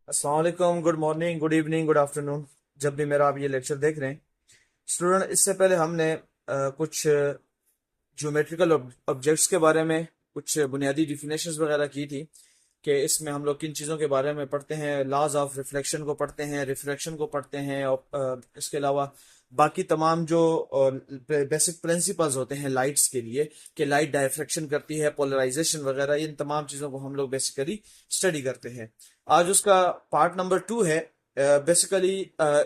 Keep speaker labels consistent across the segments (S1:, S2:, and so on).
S1: अस्सलाम वालेकुम, good morning, good evening, good afternoon. जब भी मेरा आप ये लेक्चर देख रहे हैं स्टूडेंट, इससे पहले हमने कुछ ज्योमेट्रिकल ऑब्जेक्ट्स के बारे में कुछ बुनियादी डिफिनेशंस वगैरह की थी कि इसमें हम लोग किन चीज़ों के बारे में पढ़ते हैं। लॉज ऑफ रिफ्लेक्शन को पढ़ते हैं, रिफ्रैक्शन को पढ़ते हैं, और इसके अलावा बाकी तमाम जो बेसिक प्रिंसिपल्स होते हैं लाइट्स के लिए कि लाइट डायफ्रैक्शन करती है, पोलराइजेशन वगैरह, इन तमाम चीज़ों को हम लोग बेसिकली स्टडी करते हैं। आज उसका पार्ट नंबर 2 है। बेसिकली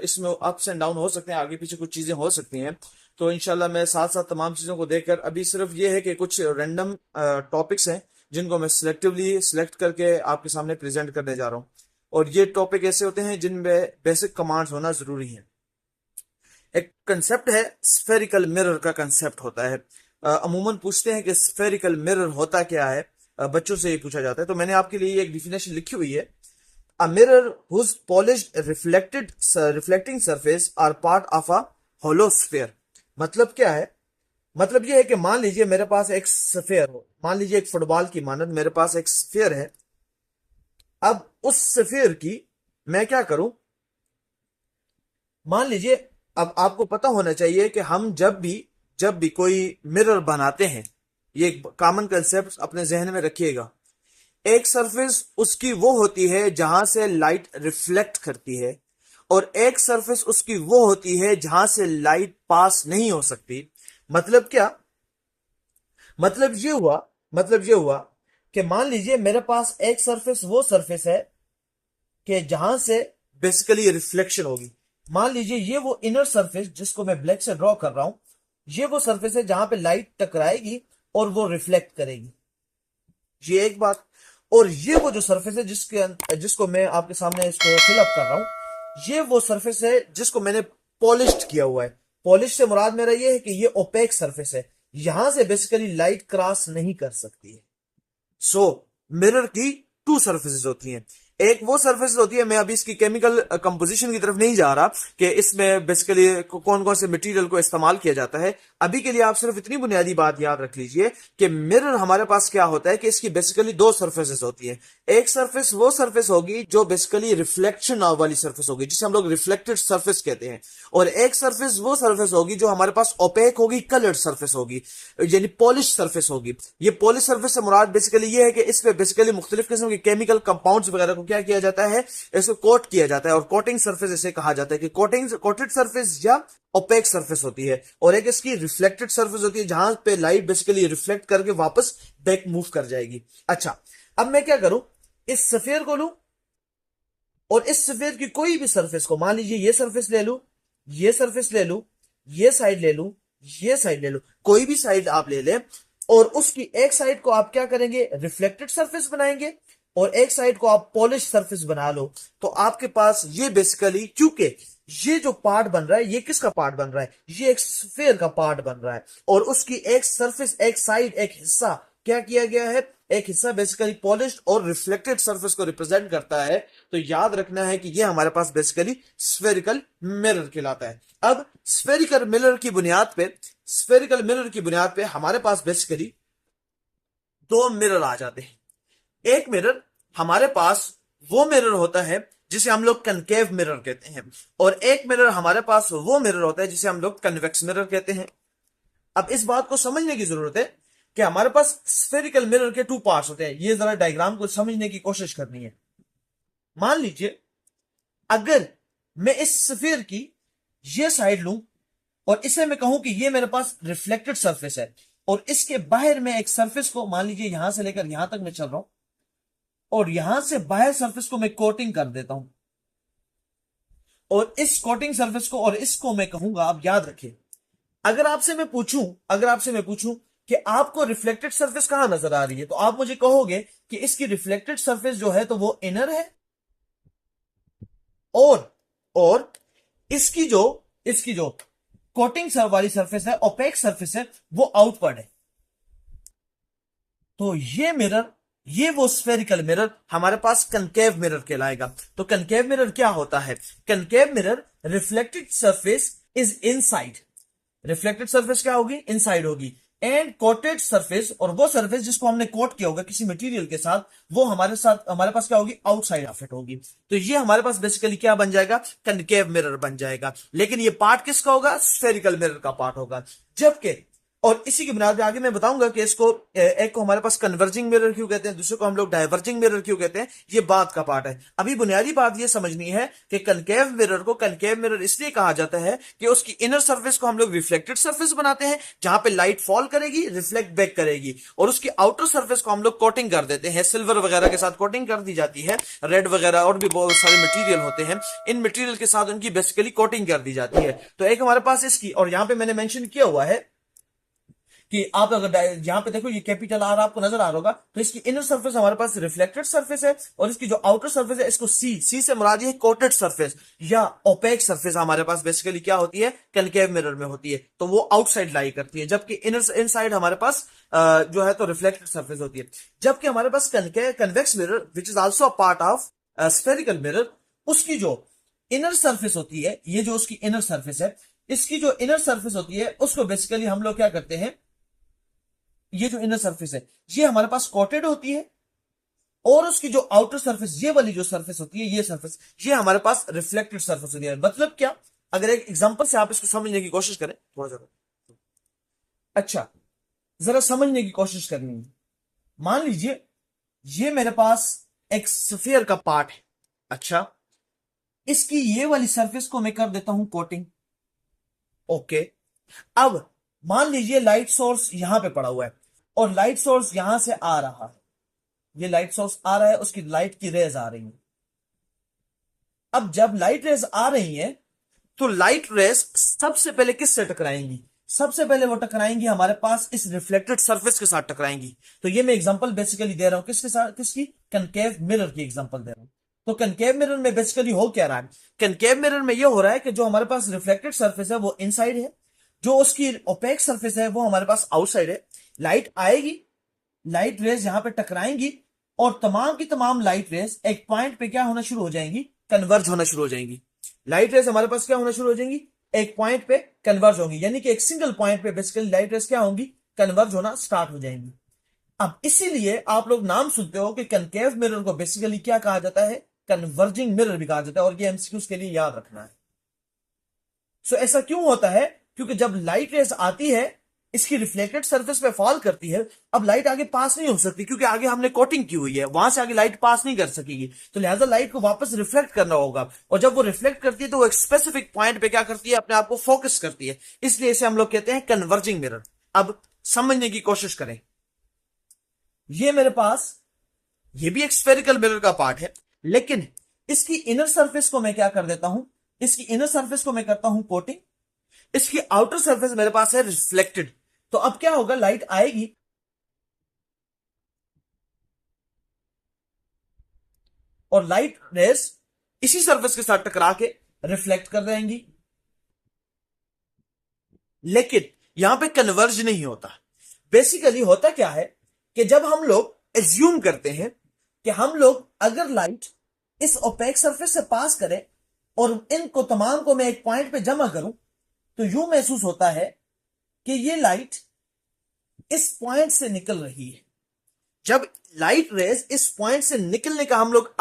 S1: इसमें अप्स एंड डाउन हो सकते हैं, आगे पीछे कुछ चीज़ें हो सकती हैं। तो इंशाल्लाह मैं साथ साथ तमाम चीज़ों को देखकर, अभी सिर्फ ये है कि कुछ रैंडम टॉपिक्स हैं जिनको मैं सिलेक्टिवली सिलेक्ट करके आपके सामने प्रेजेंट करने जा रहा हूँ। और ये टॉपिक ऐसे होते हैं जिनमें बेसिक कमांड्स होना जरूरी है। एक कंसेप्ट है, स्फेरिकल मिरर का कंसेप्ट होता है। अमूमन पूछते हैं कि स्फेरिकल मिरर होता क्या है, बच्चों से ये पूछा जाता है। तो मैंने आपके लिए एक डिफिनेशन लिखी हुई है। A mirror whose polished reflecting surface are part of a hollow sphere। मतलब क्या है? मतलब यह है कि मान लीजिए मेरे पास एक स्फेयर हो, मान लीजिए एक फुटबॉल की मानद मेरे पास एक स्फेयर है। अब उस स्फेयर की मैं क्या करूं? मान लीजिए, अब आपको पता होना चाहिए कि हम जब भी कोई मिरर बनाते हैं, ये एक कॉमन कंसेप्ट अपने जहन में रखिएगा। एक सरफेस उसकी वो होती है जहां से लाइट रिफ्लेक्ट करती है, और एक सरफेस उसकी वो होती है जहां से लाइट पास नहीं हो सकती। मतलब क्या? मतलब ये हुआ मतलब ये हुआ कि मान लीजिए मेरे पास एक सरफेस वो सरफेस है कि जहां से बेसिकली रिफ्लेक्शन होगी। मान लीजिए ये वो इनर सरफेस जिसको मैं ब्लैक से ड्रॉ कर रहा हूं, ये वो सरफेस है जहां पे लाइट टकराएगी और वो रिफ्लेक्ट करेगी। ये एक बात। और ये वो जो सरफेस है जिसको मैं आपके सामने इसको फिल अप कर रहा हूं, ये वो सरफेस है जिसको मैंने पॉलिश्ड किया हुआ है। पॉलिश से मुराद मेरा ये है कि ये ओपेक सरफेस है, यहां से बेसिकली लाइट क्रॉस नहीं कर सकती है। सो मिरर की टू सर्फेसेस होती हैं। एक वो सर्फेस होती है, मैं अभी इसकी केमिकल कंपोजिशन की तरफ नहीं जा रहा कि इसमें बेसिकली कौन कौन से मटेरियल को इस्तेमाल किया जाता है। अभी के लिए आप सिर्फ इतनी बुनियादी बात याद रख लीजिए कि मिरर हमारे पास क्या होता है कि इसकी बेसिकली दो सर्फेसेस होती है। एक सरफेस वो सरफेस होगी जो बेसिकली रिफ्लेक्शन वाली सरफेस होगी, जिसे हम लोग रिफ्लेक्टेड सरफेस कहते हैं। और एक सरफेस वो सरफेस होगी जो हमारे पास ओपेक होगी, कलर्ड सरफेस होगी, यानी पॉलिश सरफेस होगी। ये पॉलिश सरफेस से मुराद बेसिकली ये है कि इस पे बेसिकली मुख्तलिफ किस्म के केमिकल कंपाउंड्स वगैरह को क्या किया जाता है, इसको कोट किया जाता है। और कोटिंग सरफेस इसे कहा जाता है कि कोटेड सरफेस या ओपेक सरफेस होती है। और एक इसकी रिफ्लेक्टेड सरफेस होती है जहां पे लाइट बेसिकली रिफ्लेक्ट करके वापस बैक मूव कर जाएगी। अच्छा, अब मैं क्या करूं? इस सफेयर को लूं और इस सफेयर की कोई भी सरफेस को, मान लीजिए ये सरफेस ले लूं, ये सरफेस ले लूं, ये साइड ले लूं, ये साइड ले लूं, कोई भी साइड आप ले लें, और उसकी एक साइड को आप क्या करेंगे? रिफ्लेक्टेड सरफेस बनाएंगे, और एक साइड को आप पॉलिश सरफेस बना लो। तो आपके पास ये बेसिकली, क्योंकि ये जो पार्ट बन रहा है, ये किसका पार्ट बन रहा है? ये एक स्फेयर का पार्ट बन रहा है, और उसकी एक सरफेस, एक साइड, एक हिस्सा क्या किया गया है? एक हिस्सा बेसिकली पॉलिश्ड और रिफ्लेक्टेड सरफेस को रिप्रेजेंट करता है। तो याद रखना है कि ये हमारे पास बेसिकली स्फेरिकल मिरर कहलाता है। अब स्फेरिकल मिरर की बुनियाद पे हमारे पास बेसिकली दो मिरर आ जाते हैं। एक मिरर हमारे पास वो मिरर होता है जिसे हम लोग कनकेव मिरर कहते हैं, और एक मिरर हमारे पास वो मिरर होता है जिसे हम लोग कन्वेक्स मिरर कहते हैं। अब इस बात को समझने की जरूरत है कि हमारे पास स्फेरिकल मिरर के टू पार्ट्स होते हैं। ये जरा डायग्राम को समझने की कोशिश करनी है। मान लीजिए अगर मैं इस स्फीयर की ये साइड लूं और इसे मैं कहूं कि ये मेरे पास रिफ्लेक्टेड सरफेस है, और इसके बाहर में एक सरफेस को, मान लीजिए यहां से लेकर यहां तक मैं चल रहा हूं, और यहां से बाहर सरफेस को मैं कोटिंग कर देता हूं, और इस कोटिंग सरफेस को और इसको मैं कहूंगा, आप याद रखिए, अगर आपसे मैं पूछूं कि आपको रिफ्लेक्टेड सरफेस कहां नजर आ रही है, तो आप मुझे कहोगे कि इसकी रिफ्लेक्टेड सरफेस जो है तो वो इनर है, और इसकी जो कोटिंग वाली सरफेस है, ओपेक सरफेस है, वो आउटवर्ड है। तो ये वो स्फेरिकल मिरर हमारे पास कनकेव मिरर कहलाएगा। तो कनकेव मिरर क्या होता है? Concave mirror, reflected surface is inside. Reflected surface क्या होगी? इनसाइड होगी। एंड कोटेड सरफेस, और वो सरफेस जिसको हमने कोट किया होगा किसी मटेरियल के साथ, वो हमारे पास क्या होगी, आउटसाइड ऑफ इट होगी। तो ये हमारे पास बेसिकली क्या बन जाएगा, कनकेव मिरर बन जाएगा। लेकिन ये पार्ट किसका होगा, स्फेरिकल मिरर का पार्ट होगा। जबकि और इसी की बुनियाद पे आगे मैं बताऊंगा कि इसको एक को हमारे पास कन्वर्जिंग मिरर क्यों कहते हैं, दूसरे को हम लोग डाइवर्जिंग मिरर क्यों कहते हैं, ये बात का पार्ट है। अभी बुनियादी बात ये समझनी है कि कनकेव मिरर को कनकेव मिरर इसलिए कहा जाता है कि उसकी इनर सरफेस को हम लोग रिफ्लेक्टेड सरफेस बनाते हैं, जहां पे लाइट फॉल करेगी, रिफ्लेक्ट बैक करेगी, और उसकी आउटर सरफेस को हम लोग कोटिंग कर देते हैं, सिल्वर वगैरह के साथ कोटिंग कर दी जाती है, रेड वगैरह और भी बहुत सारे मटेरियल होते हैं, इन मटेरियल के साथ उनकी बेसिकली कोटिंग कर दी जाती है। तो एक हमारे पास इसकी, और यहां पे मैंने मेंशन किया हुआ है कि आप अगर यहां पे देखो ये कैपिटल आर आपको नजर आ रहा होगा, तो इसकी इनर सरफेस हमारे पास रिफ्लेक्टेड सरफेस है, और इसकी जो आउटर सरफेस है इसको सी से मुराद है कोटेड सरफेस या ओपेक सरफेस हमारे पास बेसिकली क्या होती है, कनकेव मिरर में होती है, तो वो आउटसाइड लाई करती है। जबकि इनसाइड हमारे पास जो है तो रिफ्लेक्टेड सरफेस होती है। जबकि हमारे पास convex mirror which is also part of spherical mirror, उसकी जो इनर सरफेस होती है, ये जो उसकी इनर सरफेस है, इसकी जो इनर सरफेस होती है उसको बेसिकली हम लोग क्या करते हैं, ये जो इनर सरफेस है ये हमारे पास कोटेड होती है, और उसकी जो आउटर सरफेस, ये वाली जो सरफेस होती है, ये सरफेस, ये हमारे पास रिफ्लेक्टेड सरफेस होती है। मतलब क्या, अगर एक एग्जांपल से आप इसको समझने की कोशिश करें थोड़ा सा, अच्छा जरा समझने की कोशिश करनी है। मान लीजिए ये मेरे पास एक स्फीयर का पार्ट है, अच्छा इसकी ये वाली सरफेस को मैं कर देता हूं कोटिंग, ओके। अब मान लीजिए लाइट सोर्स यहां पे पड़ा हुआ है, और लाइट सोर्स यहां से आ रहा है, ये लाइट सोर्स आ रहा है, उसकी लाइट की रेज आ रही है। अब जब लाइट रेज आ रही है तो लाइट रेज सबसे पहले किससे टकराएंगी, सबसे पहले वो टकराएंगी हमारे पास इस रिफ्लेक्टेड सरफेस के साथ टकराएंगी। तो ये मैं एग्जांपल बेसिकली दे रहा हूं किसके साथ, किसकी, कनकेव मिरर की एग्जांपल दे रहा हूं। तो कनकेव मिरर में बेसिकली हो क्या रहा है, कनकेव मिरर में ये हो रहा है कि जो हमारे पास रिफ्लेक्टेड सरफेस है वो इनसाइड है, जो उसकी ओपेक सरफेस है वो हमारे पास आउटसाइड है। लाइट आएगी, लाइट रेज यहां पे टकराएंगी, और तमाम की तमाम लाइट रेज एक पॉइंट पे क्या होना शुरू हो जाएंगी, कन्वर्ज होना शुरू हो जाएंगी। लाइट रेज हमारे पास क्या होना शुरू हो जाएंगी, एक पॉइंट पे कन्वर्ज होंगी, यानी कि एक सिंगल पॉइंट पे बेसिकली लाइट रेज क्या होंगी, कन्वर्ज होना स्टार्ट हो जाएंगी। अब इसीलिए आप लोग नाम सुनते हो कि कनकेव मिरर को बेसिकली क्या कहा जाता है, कन्वर्जिंग मिरर भी कहा जाता है, और ये एमसीक्यूज के लिए याद रखना है। सो ऐसा क्यों होता है, क्योंकि जब लाइट रेज आती है इसकी रिफ्लेक्टेड सरफेस पे फॉल करती है, अब लाइट आगे पास नहीं हो सकती क्योंकि आगे हमने कोटिंग की हुई है, वहां से आगे लाइट पास नहीं कर सकेगी, तो लिहाजा लाइट को वापस रिफ्लेक्ट करना होगा, और जब वो रिफ्लेक्ट करती है तो वो एक स्पेसिफिक पॉइंट पे क्या करती है, अपने आप को फोकस करती है, इसलिए इसे हम लोग कहते हैं कन्वर्जिंग मिरर। अब समझने की कोशिश करें, ये मेरे पास ये भी एक स्फेरिकल मिरर का पार्ट है, लेकिन इसकी इनर सरफेस को मैं क्या कर देता हूं, इसकी इनर सरफेस को मैं करता हूं कोटिंग, इसकी आउटर सरफेस मेरे पास है रिफ्लेक्टेड। तो अब क्या होगा, लाइट आएगी और लाइट रेस इसी सरफेस के साथ टकरा के रिफ्लेक्ट कर देंगी, लेकिन यहां पे कन्वर्ज नहीं होता। बेसिकली होता क्या है कि जब हम लोग एज्यूम करते हैं कि हम लोग अगर लाइट इस ओपेक सरफेस से पास करें और इनको तमाम को मैं एक पॉइंट पे जमा करूं, तो यूं महसूस होता है कि ये लाइट इस पॉइंट से निकल रही है। जब लाइट रेज इस पॉइंट से निकलने का हम लोग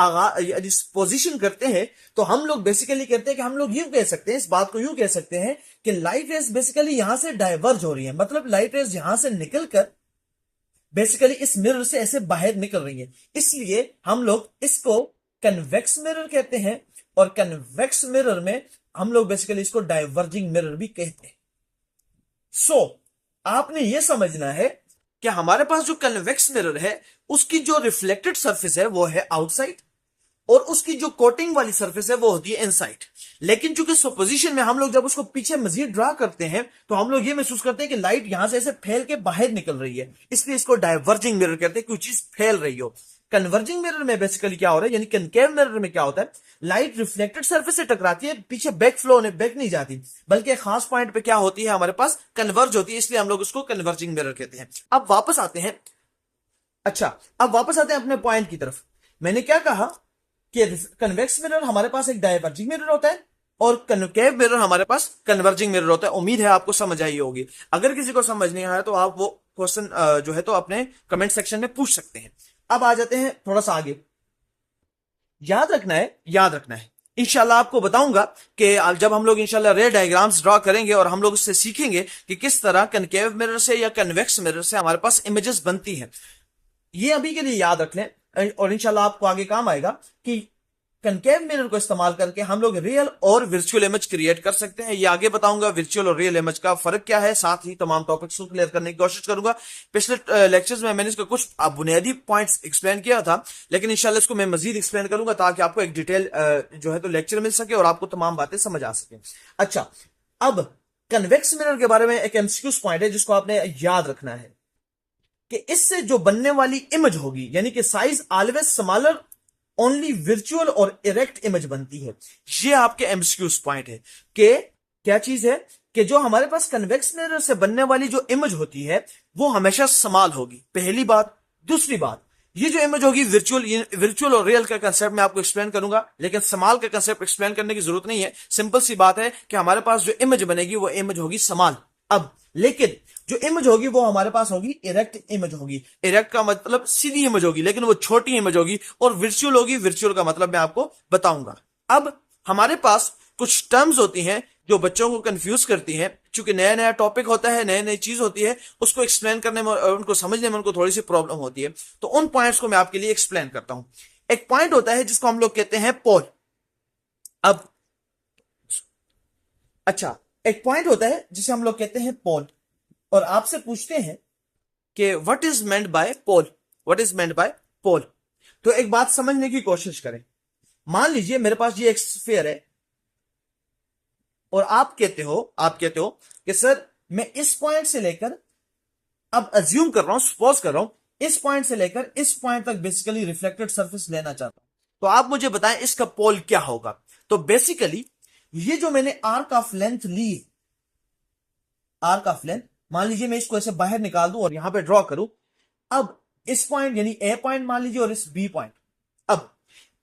S1: इस पोजीशन करते हैं, तो हम लोग बेसिकली कहते हैं कि हम लोग यूं कह सकते हैं, इस बात को यूं कह सकते हैं कि लाइट रेज बेसिकली यहां से डाइवर्ज हो रही है, मतलब लाइट रेज यहां से निकलकर बेसिकली इस मिरर से ऐसे बाहर निकल रही है, इसलिए हम लोग इसको कन्वेक्स मिरर कहते हैं, और कन्वेक्स मिरर में हम लोग बेसिकली इसको डाइवर्जिंग मिरर भी कहते हैं। सो आपने यह समझना है कि हमारे पास जो कन्वेक्स मिरर है उसकी जो रिफ्लेक्टेड सरफेस है वो है आउटसाइड, और उसकी जो कोटिंग वाली सरफेस है वो होती है इनसाइड। लेकिन चूंकि सुपोजिशन में हम लोग जब उसको पीछे मजीद ड्रा करते हैं तो हम लोग ये महसूस करते हैं कि लाइट यहां से ऐसे फैल के बाहर निकल रही है, इसलिए इसको डाइवर्जिंग मिरर कहते हैं, कोई चीज फैल रही हो। कन्वर्जिंग मिरर में बेसिकली क्या हो रहा है, यानी कनकेव मिरर में क्या होता है, लाइट रिफ्लेक्टेड सरफेस से टकराती है, पीछे बैक फ्लो होने बैक नहीं जाती, बल्कि एक खास पॉइंट पे क्या होती है, हमारे पास कन्वर्ज होती है, इसलिए हम लोग उसको कन्वर्जिंग मिरर कहते हैं। अब वापस आते हैं, अच्छा अब वापस आते हैं अपने पॉइंट की तरफ। मैंने क्या कहा कि कन्वेक्स मिरर हमारे पास एक डाइवर्जिंग मिरर होता है, और कनकेव मिरर हमारे पास कन्वर्जिंग मिरर होता है। उम्मीद है आपको समझ आई होगी। अगर किसी को समझ नहीं आया तो आप वो क्वेश्चन जो है तो अपने कमेंट सेक्शन में पूछ सकते हैं। अब आ जाते हैं थोड़ा सा आगे। याद रखना है, याद रखना है, इंशाल्लाह आपको बताऊंगा कि जब हम लोग इंशाल्लाह रे डायग्राम्स ड्रॉ करेंगे और हम लोग उससे सीखेंगे कि किस तरह कनकेव मिरर से या कन्वेक्स मिरर से हमारे पास इमेजेस बनती हैं। ये अभी के लिए याद रख लें और इंशाल्लाह आपको आगे काम आएगा कि कनकेव मिरर को इस्तेमाल करके हम लोग रियल और वर्चुअल इमेज क्रिएट कर सकते हैं। ये आगे बताऊंगा वर्चुअल और रियल इमेज का फर्क क्या है, साथ ही तमाम टॉपिक्स को क्लियर करने की कोशिश करूंगा। पिछले लेक्चर्स में मैंने इसका कुछ बुनियादी पॉइंट्स एक्सप्लेन किया था, लेकिन इंशाल्लाह इसको मैं मजीद एक्सप्लेन करूंगा ताकि आपको एक डिटेल जो है तो लेक्चर मिल सके और आपको तमाम बातें समझ आ सके। अच्छा, अब कन्वेक्स मिरर के बारे में एक एमसीक्यू पॉइंट है जिसको आपने याद रखना है कि इससे जो बनने वाली इमेज होगी, यानी कि size always smaller only virtual और इरेक्ट इमेज बनती है। ये आपके एमसीक्यूज पॉइंट है कि क्या चीज है कि जो हमारे पास कन्वेक्स मिरर से बनने वाली जो इमेज होती है वो हमेशा स्मॉल होगी, पहली बात। दूसरी बात, ये जो इमेज होगी वर्चुअल और रियल का कंसेप्ट मैं आपको एक्सप्लेन करूंगा, लेकिन स्मॉल का कंसेप्ट एक्सप्लेन करने की जरूरत नहीं है। सिंपल सी बात है कि हमारे पास जो इमेज बनेगी वो इमेज होगी स्मॉल। अब लेकिन जो इमेज होगी वो हमारे पास होगी इरेक्ट इमेज होगी। इरेक्ट का मतलब सीधी इमेज होगी, लेकिन वो छोटी इमेज होगी। और वर्चुअल होगी, वर्चुअल का मतलब मैं आपको बताऊंगा। अब हमारे पास कुछ टर्म्स होती हैं जो बच्चों को कंफ्यूज करती हैं, क्योंकि नया नया टॉपिक होता है, नई नई चीज होती है, उसको एक्सप्लेन करने में और उनको समझने में उनको थोड़ी सी प्रॉब्लम होती है। तो उन पॉइंट्स को मैं आपके लिए एक्सप्लेन करता हूं। एक पॉइंट होता है जिसको हम लोग कहते हैं पोल। अब अच्छा, एक पॉइंट होता है जिसे हम लोग कहते हैं पोल, और आपसे पूछते हैं कि what is meant by pole, what is meant by pole. तो एक बात समझने की कोशिश करें। मान लीजिए मेरे पास ये एक स्फीयर है और आप कहते हो कि सर मैं इस पॉइंट से लेकर, अब अज्यूम कर रहा हूं, सपोज कर रहा हूं, इस पॉइंट से लेकर इस पॉइंट तक बेसिकली रिफ्लेक्टेड सरफेस लेना चाहता हूं, तो आप मुझे बताएं इसका पोल क्या होगा। तो बेसिकली ये जो मैंने आर्क ऑफ लेंथ ली, आर्क ऑफ लेंथ, मान लीजिए मैं इसको ऐसे बाहर निकाल दूं और यहां पे ड्रॉ करूं। अब इस पॉइंट यानी ए पॉइंट मान लीजिए और इस बी पॉइंट। अब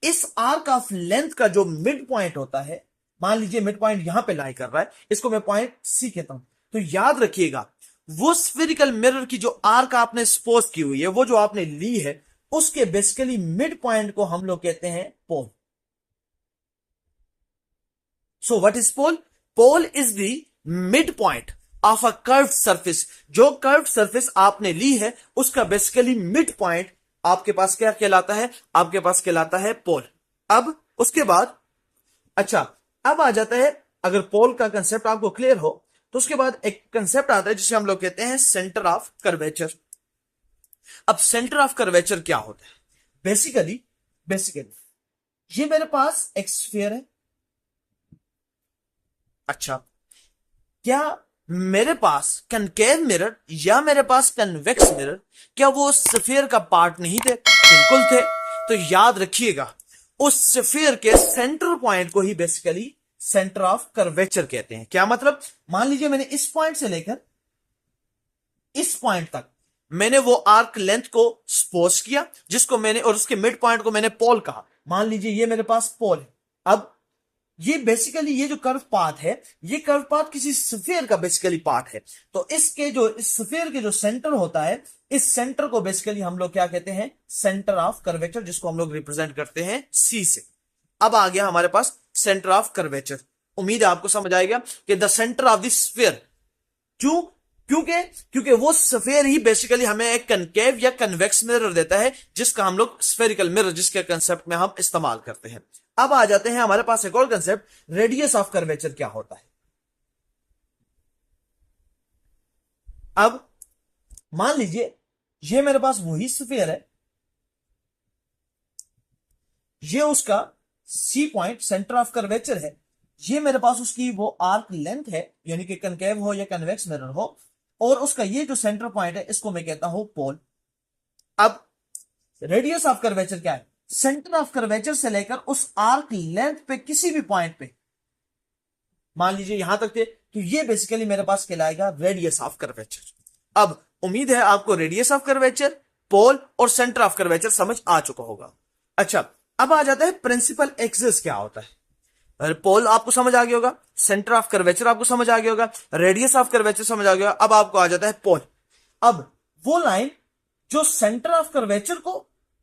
S1: इस आर्क ऑफ लेंथ का जो मिड पॉइंट होता है, मान लीजिए मिड पॉइंट यहां पे लाई कर रहा है, इसको मैं पॉइंट सी कहता हूं। तो याद रखिएगा वो स्फेरिकल मिरर की जो आर्क आपने सपोज की हुई है, वो जो आपने ली है, उसके बेसिकली मिड पॉइंट को हम लोग कहते हैं pole. So what is pole? Pole is the mid point of a curved surface. जो कर्व्ड सरफेस आपने ली है उसका बेसिकली मिड पॉइंट आपके पास क्या कहलाता है? आपके पास कहलाता है पोल। अब उसके बाद, अच्छा, अब आ जाता है, अगर पोल का कंसेप्ट आपको क्लियर हो तो उसके बाद एक कंसेप्ट आता है जिसे हम लोग कहते हैं सेंटर ऑफ कर्वेचर। अब सेंटर ऑफ कर्वेचर क्या होता है? बेसिकली ये मेरे पास एक स्फीयर है। अच्छा, क्या मेरे पास कनकेव मिरर या मेरे पास कन्वेक्स मिरर, क्या वो स्फीयर का पार्ट नहीं थे? बिल्कुल थे। तो याद रखिएगा उस स्फीयर के सेंटर पॉइंट को ही बेसिकली सेंटर ऑफ कर्वेचर कहते हैं। क्या मतलब? मान लीजिए मैंने इस पॉइंट से लेकर इस पॉइंट तक मैंने वो आर्क लेंथ को सपोज किया, जिसको मैंने, और उसके मिड पॉइंट को मैंने पोल कहा। मान लीजिए ये मेरे पास पोल है। अब ये बेसिकली ये जो कर्व पाथ है, ये कर्व पाथ किसी स्फीयर का बेसिकली पार्ट है। तो इसके जो इस स्फीयर के जो सेंटर होता है, इस सेंटर को बेसिकली हम लोग क्या कहते हैं? सेंटर ऑफ कर्वेचर, जिसको हम लोग रिप्रेजेंट करते हैं सी से। अब आ गया हमारे पास सेंटर ऑफ कर्वेचर। उम्मीद है आपको समझ आएगा कि the centre of the sphere. क्यों? क्योंकि वो स्फीयर ही बेसिकली हमें एक कनकेव या कन्वेक्स मिरर देता है, जिसका हम लोग स्फेरिकल मिरर, जिसके कंसेप्ट में हम इस्तेमाल करते हैं। अब आ जाते हैं हमारे पास एक और कंसेप्ट, रेडियस ऑफ कर्वेचर क्या होता है। अब मान लीजिए ये मेरे पास वही स्फीयर है, ये उसका C point centre of curvature है, ये मेरे पास उसकी वो आर्क लेंथ है, यानी कि कनकेव हो या कन्वेक्स मिरर हो, और उसका ये जो सेंटर पॉइंट है इसको मैं कहता हूं पोल। अब रेडियस ऑफ कर्वेचर क्या है? सेंटर ऑफ कर्वेचर से लेकर उस आर्क लेंथ पे किसी भी पॉइंट पे, मान लीजिए यहां तक थे, तो ये बेसिकली मेरे पास कहलाएगा रेडियस ऑफ कर्वेचर। अब उम्मीद है आपको रेडियस ऑफ कर्वेचर, पोल और सेंटर ऑफ कर्वेचर समझ आ चुका होगा। अच्छा, अब आ जाता है प्रिंसिपल एक्सिस क्या होता है। पोल आपको समझ आ गया होगा, सेंटर ऑफ कर्वेचर आपको समझ आ गया होगा, रेडियस ऑफ कर्वेचर समझ आ गया होगा। अब आपको आ जाता है पोल। अब वो लाइन जो सेंटर ऑफ कर्वेचर को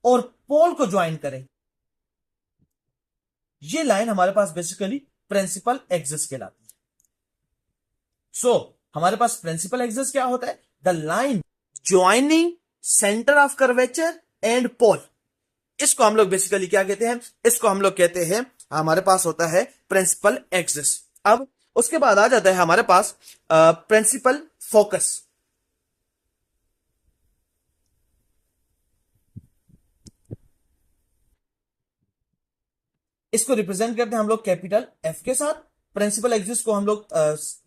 S1: और पोल को ज्वाइन करे, ये लाइन हमारे पास बेसिकली प्रिंसिपल एक्सिस कहलाती है। सो हमारे पास प्रिंसिपल एक्सिस क्या होता है? The line joining centre of curvature and pole. इसको हम लोग बेसिकली क्या कहते हैं? इसको हम लोग कहते हैं, हमारे पास होता है प्रिंसिपल एक्सिस। अब उसके बाद आ जाता है हमारे पास प्रिंसिपल फोकस। इसको रिप्रेजेंट करते हैं हम लोग कैपिटल एफ के साथ। प्रिंसिपल एक्सिस को हम लोग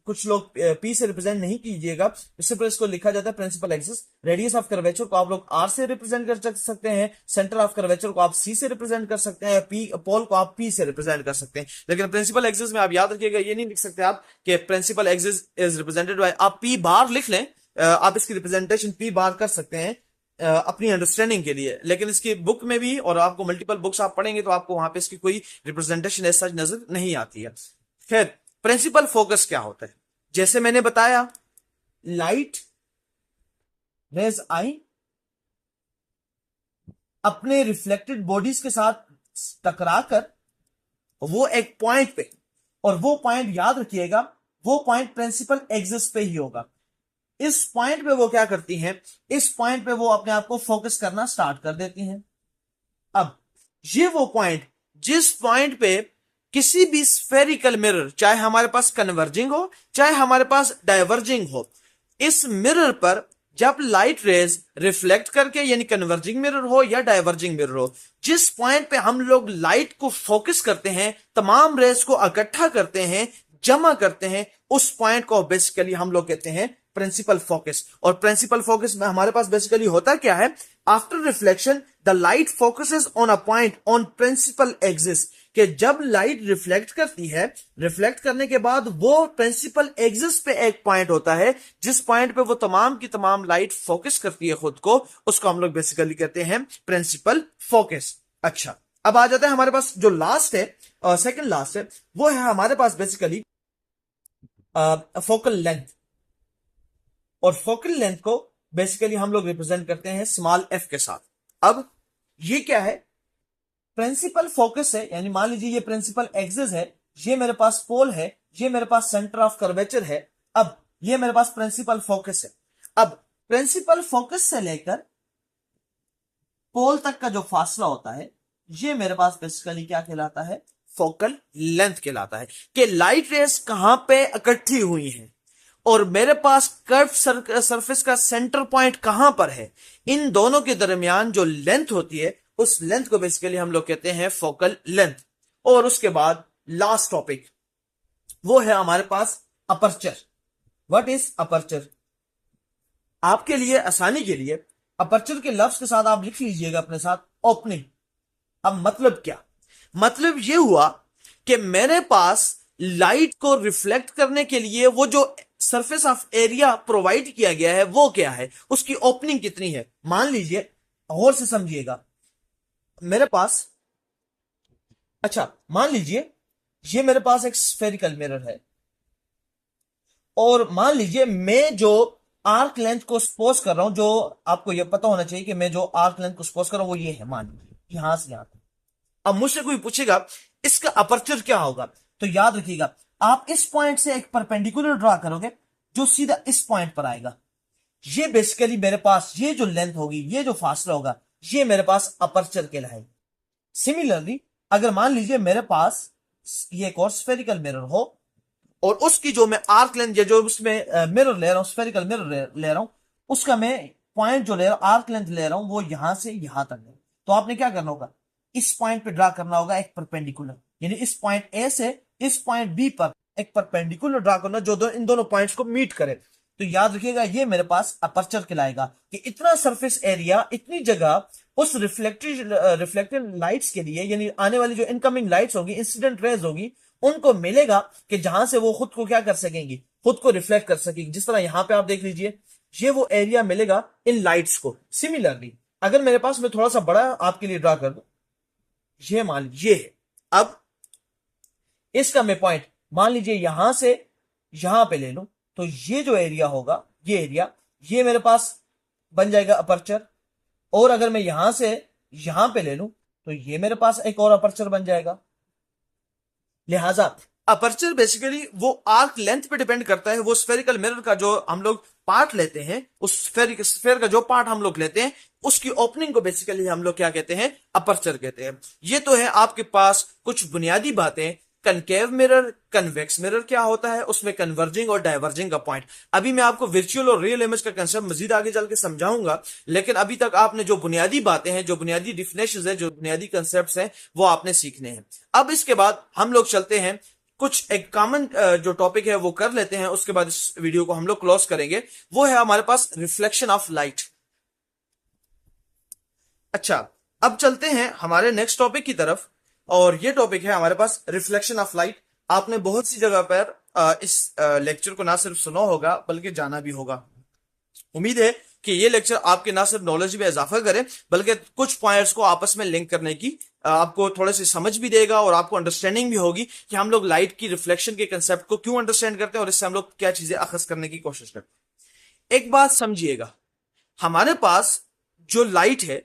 S1: कुछ लोग पी से रिप्रेजेंट नहीं कीजिएगा, इससे पर इसको लिखा जाता है principal axis. Radius of curvature को आप लोग आर से रिप्रेजेंट कर सकते हैं, सेंटर ऑफ कर्वेचर को आप सी से रिप्रेजेंट कर सकते हैं, पी पोल को आप पी से रिप्रेजेंट कर सकते हैं। लेकिन प्रिंसिपल एक्सिस में आप याद रखिएगा, ये नहीं लिख सकते आप कि principal axis is represented by, आप पी बार लिख लें, आप इसकी रिप्रेजेंटेशन पी बार कर सकते हैं अपनी अंडरस्टैंडिंग के लिए। लेकिन इसकी बुक में भी, और आपको मल्टीपल बुक्स आप पढ़ेंगे तो आपको वहां पे इसकी कोई रिप्रेजेंटेशन ऐसा नजर नहीं आती है। खैर, प्रिंसिपल फोकस क्या होता है? जैसे मैंने बताया, लाइट रेज आई अपने रिफ्लेक्टेड बॉडीज के साथ टकराकर वो एक पॉइंट पे, और वो पॉइंट याद रखिएगा, वो पॉइंट प्रिंसिपल एक्सिस पे ही होगा। इस पॉइंट पे वो क्या करती हैं? इस पॉइंट पे वो अपने आप को फोकस करना स्टार्ट कर देती हैं। अब ये वो पॉइंट, जिस पॉइंट पे किसी भी स्फेरिकल मिरर, चाहे हमारे पास कन्वर्जिंग हो चाहे हमारे पास डाइवर्जिंग हो, इस मिरर पर जब लाइट रेज रिफ्लेक्ट करके, यानी कन्वर्जिंग मिरर हो या डाइवर्जिंग मिरर हो, जिस पॉइंट पे हम लोग लाइट को फोकस करते हैं, तमाम रेज को इकट्ठा करते हैं, जमा करते हैं, उस पॉइंट को बेसिकली हम लोग कहते हैं प्रिंसिपल फोकस। और प्रिंसिपल फोकस में हमारे पास बेसिकली होता क्या है? After reflection the light focuses on a point on principal axis, कि जब लाइट रिफ्लेक्ट करती है, रिफ्लेक्ट करने के बाद वो प्रिंसिपल एक्सिस पे एक पॉइंट होता है, जिस पॉइंट पे वो तमाम की तमाम लाइट फोकस करती है खुद को, उसको हम लोग बेसिकली कहते हैं प्रिंसिपल फोकस। अच्छा, अब आ जाता है हमारे पास जो लास्ट है, सेकंड लास्ट है, वो है हमारे पास बेसिकली फोकल लेंथ। और फोकल लेंथ को बेसिकली हम लोग रिप्रेजेंट करते हैं स्मॉल एफ के साथ। अब ये क्या है? प्रिंसिपल फोकस है, यानी मान लीजिए ये प्रिंसिपल एक्सिस है, ये मेरे पास पोल है, ये मेरे पास सेंटर ऑफ कर्वेचर है। अब ये मेरे पास प्रिंसिपल फोकस है। अब प्रिंसिपल फोकस से लेकर पोल तक का जो फासला होता है, ये मेरे पास बेसिकली क्या कहलाता है? फोकल लेंथ कहलाता है। कि लाइट रेस कहां पे इकट्ठी हुई हैं और मेरे पास कर्व सरफेस का सेंटर पॉइंट कहां पर है, इन दोनों के दरमियान जो लेंथ होती है, उस लेंथ को बेसिकली हम लोग कहते हैं फोकल लेंथ। और उसके बाद लास्ट टॉपिक वो है हमारे पास अपर्चर। What is aperture? आपके लिए आसानी के लिए अपर्चर के लफ्ज के साथ आप लिख लीजिएगा अपने साथ ओपनिंग। अब मतलब क्या? मतलब ये हुआ कि मेरे पास लाइट को रिफ्लेक्ट करने के लिए वो जो सरफेस ऑफ एरिया प्रोवाइड किया गया है वो क्या है, उसकी ओपनिंग कितनी है। मान लीजिए, और से समझिएगा, मेरे पास, अच्छा मान लीजिए ये मेरे पास एक स्फेरिकल मिरर है, और मान लीजिए मैं जो आर्क लेंथ को सपोज कर रहा हूं, जो आपको यह पता होना चाहिए कि मैं जो आर्क लेंथ को सपोज कर रहा हूं वो ये है, मान लीजिए यहां से यहां तक। अब मुझसे कोई पूछेगा इसका अपर्चर क्या होगा, तो याद रखिएगा, आप इस पॉइंट से एक परपेंडिकुलर ड्रा करोगे जो सीधा इस पॉइंट पर आएगा। ये बेसिकली मेरे पास ये जो लेंथ होगी, ये जो फासला होगा, ये मेरे पास अपर्चर कहलाएगा। सिमिलरली अगर मान लीजिए मेरे पास ये एक और स्फेरिकल मिरर हो, और उसकी जो मैं आर्क लेंथ या जो उसमें मिरर ले रहा हूं, स्फेरिकल मिरर ले रहा हूं, उसका मैं पॉइंट जो ले रहा हूं, आर्क लेंथ ले रहा हूं, वो यहां से यहां तक है। तो आपने क्या करना होगा? इस पॉइंट पे ड्रा करना होगा एक परपेंडिकुलर, यानी इस पॉइंट ए से इस पॉइंट बी पर एक परपेंडिकुलर ड्रा करना जो इन दोनों पॉइंट्स को मीट करे। तो याद रखिएगा, ये मेरे पास अपर्चर कहलाएगा कि इतना सरफेस एरिया, इतनी जगह उस रिफ्लेक्टेड लाइट्स के लिए, यानी आने वाली जो इनकमिंग लाइट्स होगी, इंसिडेंट रेज होगी, उनको मिलेगा कि जहां से वो खुद को क्या कर सकेंगी, खुद को रिफ्लेक्ट कर सकेंगी। जिस तरह यहां पे आप देख लीजिए, ये वो एरिया मिलेगा इन लाइट्स को। सिमिलरली अगर मेरे पास, मैं थोड़ा सा बड़ा आपके लिए ड्रा कर दूं, ये मान लीजिए है। अब इसका मैं पॉइंट मान लीजिए यहां से यहां पे ले लूं, तो ये जो एरिया होगा, ये एरिया, ये मेरे पास बन जाएगा अपर्चर। और अगर मैं यहां से यहां पे ले लूं तो ये मेरे पास एक और अपर्चर बन जाएगा। लिहाजा अपर्चर बेसिकली वो आर्क लेंथ पे डिपेंड करता है। वो स्फेरिकल मिरर का जो हम लोग पार्ट लेते हैं, उस स्फेयर का जो पार्ट हम लोग लेते हैं, उसकी ओपनिंग को बेसिकली हम लोग क्या कहते हैं, अपर्चर कहते हैं। ये तो है आपके पास कुछ बुनियादी बातें। कनकेव मिरर, कन्वेक्स मिरर क्या होता है, उसमें कन्वर्जिंग और डाइवर्जिंग का पॉइंट। अभी मैं आपको वर्चुअल और रियल इमेज का कंसेप्ट मजीद आगे चल के समझाऊंगा, लेकिन अभी तक आपने जो बुनियादी बातें हैं, जो बुनियादी डिफिनेशंस हैं, जो बुनियादी कंसेप्ट्स हैं, वो आपने सीखने हैं। अब इसके बाद हम लोग चलते हैं कुछ एक कॉमन जो टॉपिक है वो कर लेते हैं, उसके बाद इस वीडियो को हम लोग क्लोज करेंगे। वो है हमारे पास रिफ्लेक्शन ऑफ लाइट। अच्छा, अब चलते हैं हमारे नेक्स्ट टॉपिक की तरफ, और ये टॉपिक है हमारे पास रिफ्लेक्शन ऑफ लाइट। आपने बहुत सी जगह पर इस लेक्चर को ना सिर्फ सुना होगा बल्कि जाना भी होगा। उम्मीद है कि ये लेक्चर आपके ना सिर्फ नॉलेज में इजाफा करे बल्कि कुछ पॉइंट्स को आपस में लिंक करने की आपको थोड़े से समझ भी देगा, और आपको अंडरस्टैंडिंग भी होगी कि हम लोग लाइट की रिफ्लेक्शन के कंसेप्ट को क्यों अंडरस्टैंड करते हैं और इससे हम लोग क्या चीजें अखज करने की कोशिश करते हैं। एक बात समझिएगा, हमारे पास जो लाइट है,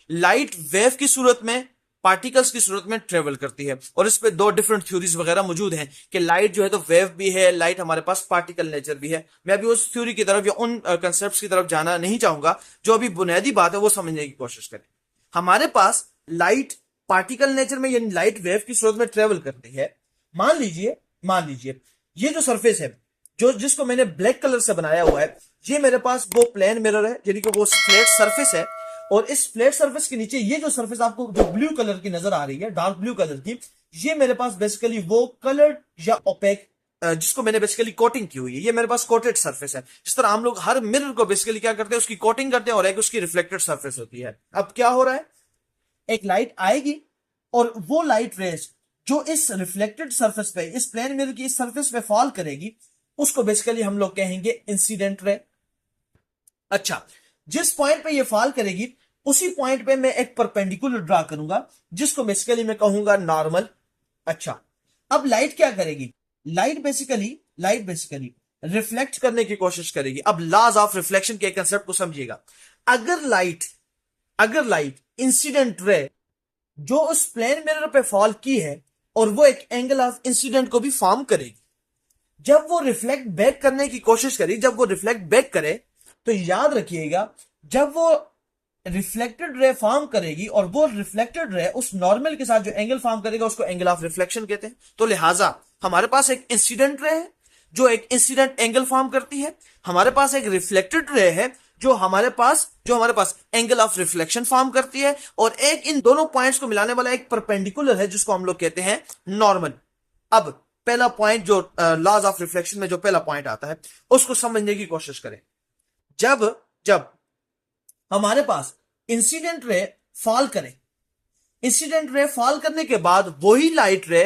S1: लाइट वेव की सूरत में, पार्टिकल्स की सूरत में ट्रेवल करती है, और इस पे दो डिफरेंट थ्योरीज वगैरह मौजूद हैं कि लाइट जो है तो वेव भी है, लाइट हमारे पास पार्टिकल नेचर भी है। मैं अभी उस थ्योरी की तरफ या उन कंसेप्ट्स की तरफ जाना नहीं चाहूंगा, जो अभी बुनियादी बात है वो समझने की कोशिश करें। हमारे पास लाइट पार्टिकल नेचर में यानी लाइट वेव की सूरत में ट्रेवल करती है। मान लीजिए ये जो सरफेस है, जो जिसको मैंने ब्लैक कलर से बनाया हुआ है, ये मेरे पास वो प्लेन मिरर है, यानी कि वो फ्लैट सरफेस है। और इस फ्लैट सरफेस के नीचे ये जो सरफेस आपको जो ब्लू कलर की नजर आ रही है, डार्क ब्लू कलर की, ये मेरे पास बेसिकली वो कलर्ड या ओपेक जिसको मैंने बेसिकली कोटिंग की हुई है, ये मेरे पास कोटेड सरफेस है। जिस तरह हम लोग हर मिरर को बेसिकली क्या करते हैं, उसकी कोटिंग करते हैं, और एक उसकी रिफ्लेक्टेड सरफेस होती है। अब क्या हो रहा है, एक लाइट आएगी और वो लाइट रेज जो इस रिफ्लेक्टेड सरफेस पे, इस प्लेन मिरर की इस सरफेस पे फॉल करेगी, उसको बेसिकली हम लोग कहेंगे इंसिडेंट रे। अच्छा, जिस पॉइंट पे ये फॉल करेगी उसी पॉइंट पे मैं एक परपेंडिकुलर ड्रा करूंगा, जिसको बेसिकली मैं कहूंगा नॉर्मल। अच्छा, अब लाइट क्या करेगी, लाइट बेसिकली रिफ्लेक्ट करने की कोशिश करेगी। अब लॉज ऑफ रिफ्लेक्शन के कंसेप्ट को समझिएगा। अगर लाइट इंसिडेंट रे जो उस प्लेन मिरर पे फॉल की है, और वो एक एंगल ऑफ इंसिडेंट को भी फॉर्म करेगी, जब वो रिफ्लेक्ट बैक करने की कोशिश करेगी, जब वो रिफ्लेक्ट बैक करे, तो याद रखिएगा, जब वो रिफ्लेक्टेड रे फॉर्म करेगी और वो रिफ्लेक्टेड रे उस नॉर्मल के साथ जो एंगल फॉर्म करेगा उसको एंगल ऑफ रिफ्लेक्शन कहते हैं। तो लिहाजा हमारे पास एक इंसिडेंट रे है जो एक इंसिडेंट एंगल फॉर्म करती है, हमारे पास एक रिफ्लेक्टेड रे है जो हमारे पास एंगल ऑफ रिफ्लेक्शन फॉर्म करती है, और एक इन दोनों पॉइंट्स को मिलाने वाला एक परपेंडिकुलर है जिसको हम लोग कहते हैं नॉर्मल। अब पहला पॉइंट जो लॉज ऑफ रिफ्लेक्शन में जो पहला पॉइंट आता है उसको समझने की कोशिश करें। जब हमारे पास इंसिडेंट रे फॉल करे, इंसिडेंट रे फॉल करने के बाद वही लाइट रे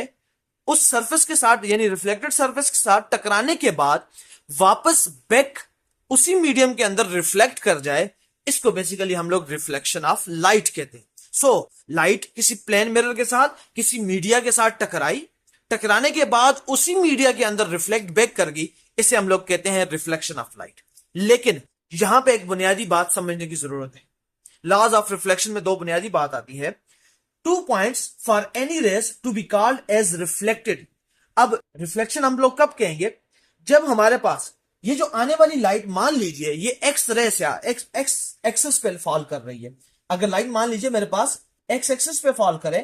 S1: उस सरफेस के साथ यानी रिफ्लेक्टेड सरफेस के साथ टकराने के बाद वापस बैक उसी मीडियम के अंदर रिफ्लेक्ट कर जाए, इसको बेसिकली हम लोग रिफ्लेक्शन ऑफ लाइट कहते हैं। सो लाइट किसी प्लेन मिरर के साथ किसी मीडिया के साथ टकराने के बाद उसी मीडिया के अंदर रिफ्लेक्ट बैक कर गई, इसे हम लोग कहते हैं रिफ्लेक्शन ऑफ लाइट। लेकिन यहां पे एक बुनियादी बात समझने की जरूरत है। लॉज ऑफ रिफ्लेक्शन में दो बुनियादी बात आती है। 2 points for any rays to be called as reflected। अब रिफ्लेक्शन हम लोग कब कहेंगे, जब हमारे पास ये जो आने वाली लाइट, मान लीजिए ये एक्स रे से एक्स एक्सेस पे फॉल कर रही है। अगर लाइट मान लीजिए मेरे पास एक्स एक्सेस पे फॉल करे,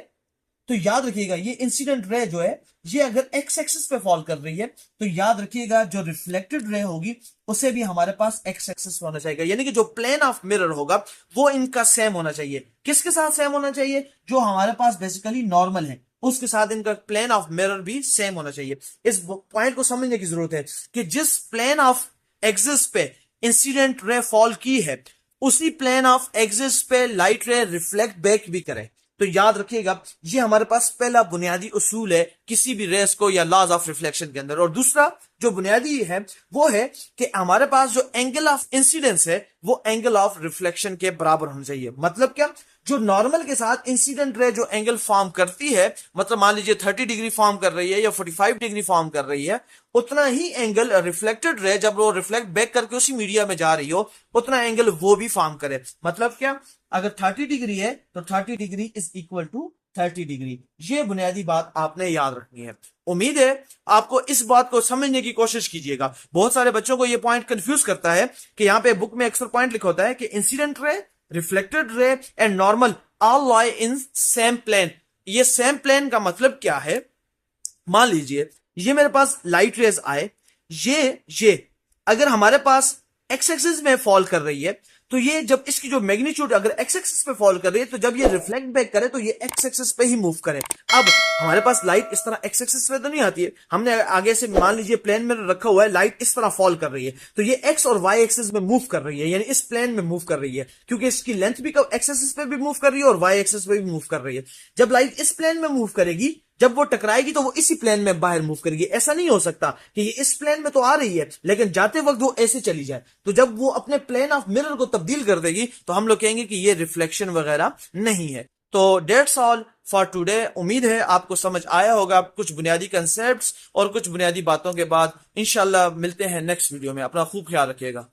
S1: तो याद रखिएगा ये इंसिडेंट रे जो है ये अगर एक्स एक्सिस पे फॉल कर रही है, तो याद रखिएगा जो रिफ्लेक्टेड रे होगी उसे भी हमारे पास एक्स एक्सिस होना चाहिए, यानी कि जो प्लेन ऑफ मिरर होगा वो इनका सेम होना चाहिए। किसके साथ सेम होना चाहिए, जो हमारे पास बेसिकली नॉर्मल है उसके साथ इनका प्लेन ऑफ मिरर भी सेम होना चाहिए। इस पॉइंट को समझने की जरूरत है कि जिस प्लेन ऑफ एक्सिस पे इंसिडेंट रे फॉल की है उसी प्लेन ऑफ एक्सिस पे लाइट रे रिफ्लेक्ट बैक भी करे। तो याद रखिएगा ये हमारे पास पहला बुनियादी उसूल है किसी भी रेस को या लॉज ऑफ रिफ्लेक्शन के अंदर। और दूसरा जो बुनियादी है वो है कि हमारे पास जो एंगल ऑफ इंसिडेंस है वो एंगल ऑफ रिफ्लेक्शन के बराबर होना चाहिए। मतलब क्या, जो नॉर्मल के साथ इंसिडेंट रे जो एंगल फॉर्म करती है, मतलब मान लीजिए 30 डिग्री फॉर्म कर रही है या 45 डिग्री फॉर्म कर रही है, उतना ही एंगल रिफ्लेक्टेड रे जब वो रिफ्लेक्ट बैक करके उसी मीडिया में जा रही हो, उतना एंगल वो भी फॉर्म करे। मतलब क्या, अगर 30 डिग्री है तो 30 degree is equal to 30 degree. ये बुनियादी बात आपने याद रखनी है। उम्मीद है आपको इस बात को समझने की कोशिश कीजिएगा। बहुत सारे बच्चों को यह पॉइंट कंफ्यूज करता है कि यहां पे बुक में अक्सर पॉइंट लिखा होता है कि incident ray, reflected ray and normal all lie in same plane. ये सेम प्लेन का मतलब क्या है? मान लीजिए ये मेरे पास लाइट रेज आए, ये अगर हमारे पास एक्स एक्सिस में फॉल कर रही है, तो ये जब इसकी जो मैग्नीट्यूड अगर एक्स एक्सिस पे फॉल कर रही है, तो जब ये रिफ्लेक्ट बैक करे तो ये एक्स एक्सिस पे ही मूव करे। अब हमारे पास लाइट इस तरह एक्स एक्सिस पे तो नहीं आती है, हमने आगे से मान लीजिए प्लेन में रखा हुआ है, लाइट इस तरह फॉल कर रही है, तो ये एक्स और वाई एक्सिस में मूव कर रही है, यानी इस प्लेन में मूव कर रही है, क्योंकि इसकी लेंथ भी एक्स एक्सिस पे भी मूव कर रही है और वाई एक्सिस पे भी मूव कर रही है। जब लाइट इस प्लेन में मूव करेगी, जब वो टकराएगी तो वो इसी प्लेन में बाहर मूव करेगी। ऐसा नहीं हो सकता कि ये इस प्लेन में तो आ रही है लेकिन जाते वक्त वो ऐसे चली जाए। तो जब वो अपने प्लेन ऑफ मिरर को तब्दील कर देगी तो हम लोग कहेंगे कि ये रिफ्लेक्शन वगैरह नहीं है। तो डेट्स ऑल फॉर टुडे। उम्मीद है आपको समझ आया होगा कुछ बुनियादी कंसेप्ट्स और कुछ बुनियादी बातों के बाद। इंशाल्लाह मिलते हैं नेक्स्ट वीडियो में। अपना खूब ख्याल रखिएगा।